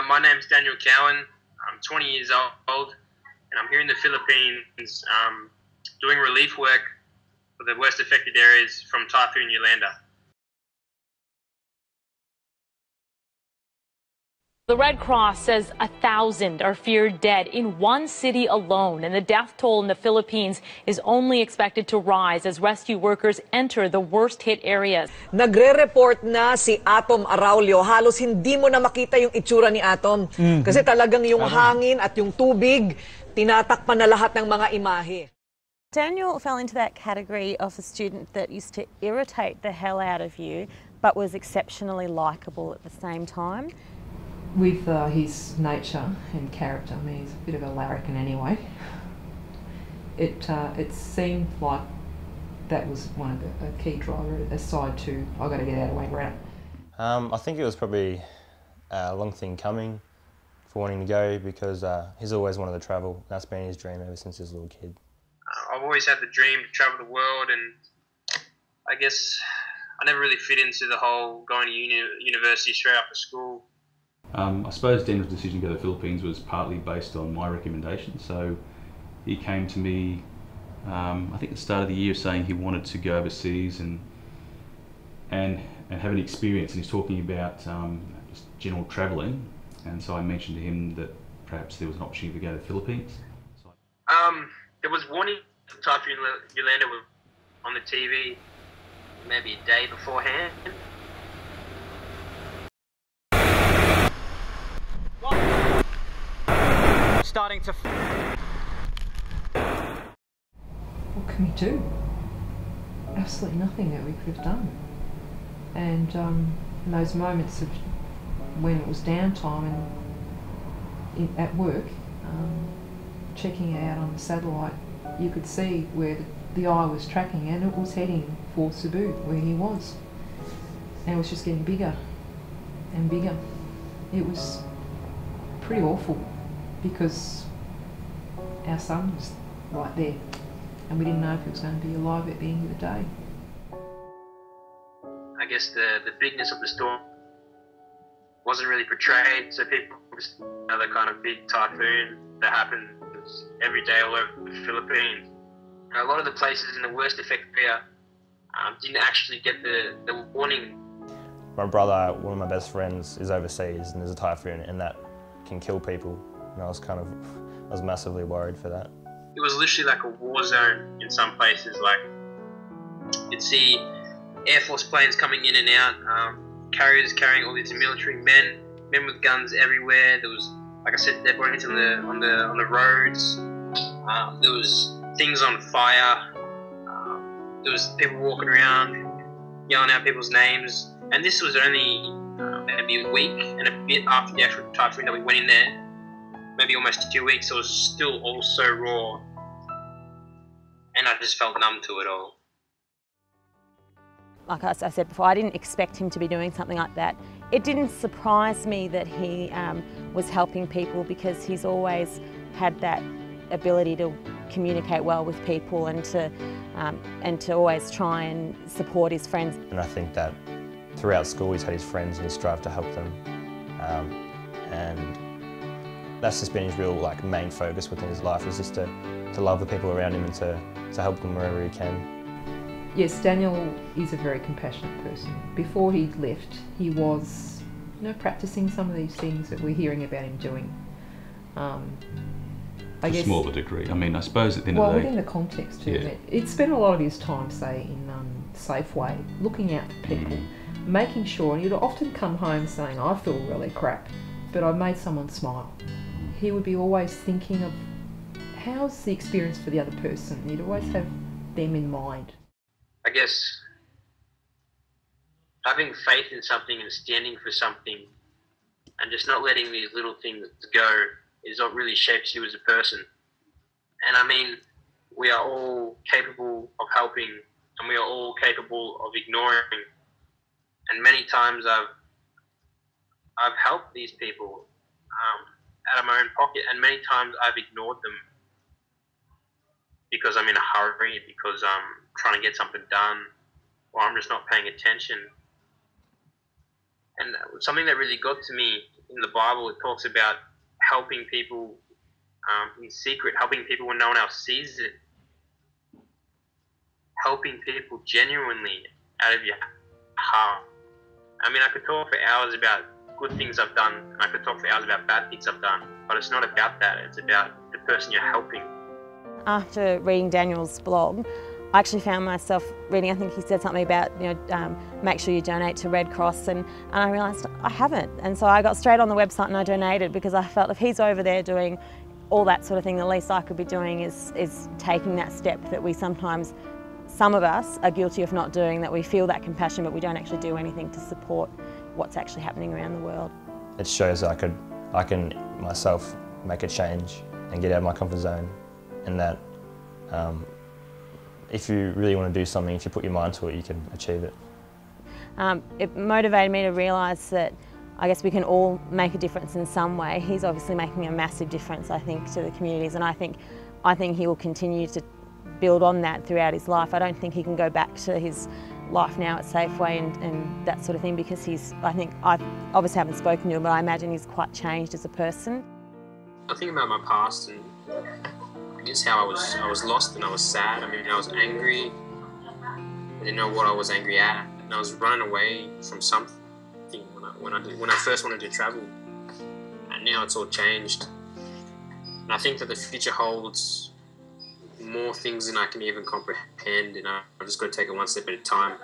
My name's Daniel Cowan. I'm 20 years old, and I'm here in the Philippines doing relief work for the worst affected areas from Typhoon Yolanda. The Red Cross says 1,000 are feared dead in one city alone, and the death toll in the Philippines is only expected to rise as rescue workers enter the worst-hit areas. Nagre-report na si Atom Araulio. Halos hindi mo na makita yung itsura ni Atom. Kasi talagang yung hangin at yung tubig, tinatakpan na lahat ng mga imahe. Daniel fell into that category of a student that used to irritate the hell out of you, but was exceptionally likeable at the same time. With his nature and character, I mean, he's a bit of a larrikin anyway. It seemed like that was one of the key drivers, aside to I got to get out of Wangaratta. I think it was probably a long thing coming for wanting to go, because he's always wanted to travel. That's been his dream ever since he was a little kid. I've always had the dream to travel the world, and I guess I never really fit into the whole going to university straight after school. I suppose Daniel's decision to go to the Philippines was partly based on my recommendation. So he came to me, I think at the start of the year, saying he wanted to go overseas and have an experience. And he's talking about just general travelling. And so I mentioned to him that perhaps there was an opportunity to go to the Philippines. So there was warning of Typhoon Yolanda on the TV maybe a day beforehand. Starting to. What can we do? Absolutely nothing that we could have done. And in those moments of when it was downtime and at work, checking out on the satellite, you could see where the eye was tracking, and it was heading for Cebu, where he was. And it was just getting bigger and bigger. It was pretty awful, because our son was right there, and we didn't know if he was going to be alive at the end of the day. I guess the bigness of the storm wasn't really portrayed, so people just another kind of big typhoon that happens every day all over the Philippines. And a lot of the places in the worst affected area didn't actually get the warning. My brother, one of my best friends, is overseas, and there's a typhoon, and that can kill people. And I was massively worried for that. It was literally like a war zone in some places. Like, you'd see Air Force planes coming in and out, carriers carrying all these military men with guns everywhere. There was, like I said, dead bodies on the roads. There was things on fire. There was people walking around, yelling out people's names. And this was only maybe a week and a bit after the actual typhoon that we went in there. Maybe almost 2 weeks. So it was still all so raw, and I just felt numb to it all. Like I said before, I didn't expect him to be doing something like that. It didn't surprise me that he was helping people, because he's always had that ability to communicate well with people and to always try and support his friends. And I think that throughout school he's had his friends and he's strived to help them, and that's just been his real main focus within his life, is just to love the people around him and to help them wherever he can. Yes, Daniel is a very compassionate person. Before he left, he was, practicing some of these things that we're hearing about him doing. I guess, small of a degree. I mean, I suppose at the end of the day, within the context too, he'd spent a lot of his time, say, in Safeway, looking out for people, making sure, and he'd often come home saying, I feel really crap, but I made someone smile. He would be always thinking of, how's the experience for the other person? He'd always have them in mind. I guess having faith in something and standing for something and just not letting these little things go is what really shapes you as a person. And I mean, we are all capable of helping, and we are all capable of ignoring. And many times I've helped these people out of my own pocket, and many times I've ignored them because I'm in a hurry, because I'm trying to get something done, or I'm just not paying attention. And something that really got to me in the Bible, it talks about helping people in secret, helping people when no one else sees it, helping people genuinely out of your heart. I mean, I could talk for hours about good things I've done, and I could talk for hours about bad things I've done, but it's not about that. It's about the person you're helping. After reading Daniel's blog, I actually found myself reading, I think he said something about, make sure you donate to Red Cross, and I realised I haven't. And so I got straight on the website and I donated, because I felt if he's over there doing all that sort of thing, the least I could be doing is taking that step that we sometimes, some of us are guilty of not doing, that we feel that compassion but we don't actually do anything to support what's actually happening around the world. It shows I can myself make a change and get out of my comfort zone, and that if you really want to do something, if you put your mind to it, you can achieve it. It motivated me to realise that I guess we can all make a difference in some way. He's obviously making a massive difference, I think, to the communities, and I think he will continue to build on that throughout his life. I don't think he can go back to his life now at Safeway and that sort of thing, because I obviously haven't spoken to him, but I imagine he's quite changed as a person. I think about my past, and I guess how I was lost and I was sad. I mean, I was angry. I didn't know what I was angry at, and I was running away from something when I first wanted to travel. And now it's all changed. And I think that the future holds more things than I can even comprehend, and I've just got to take it one step at a time.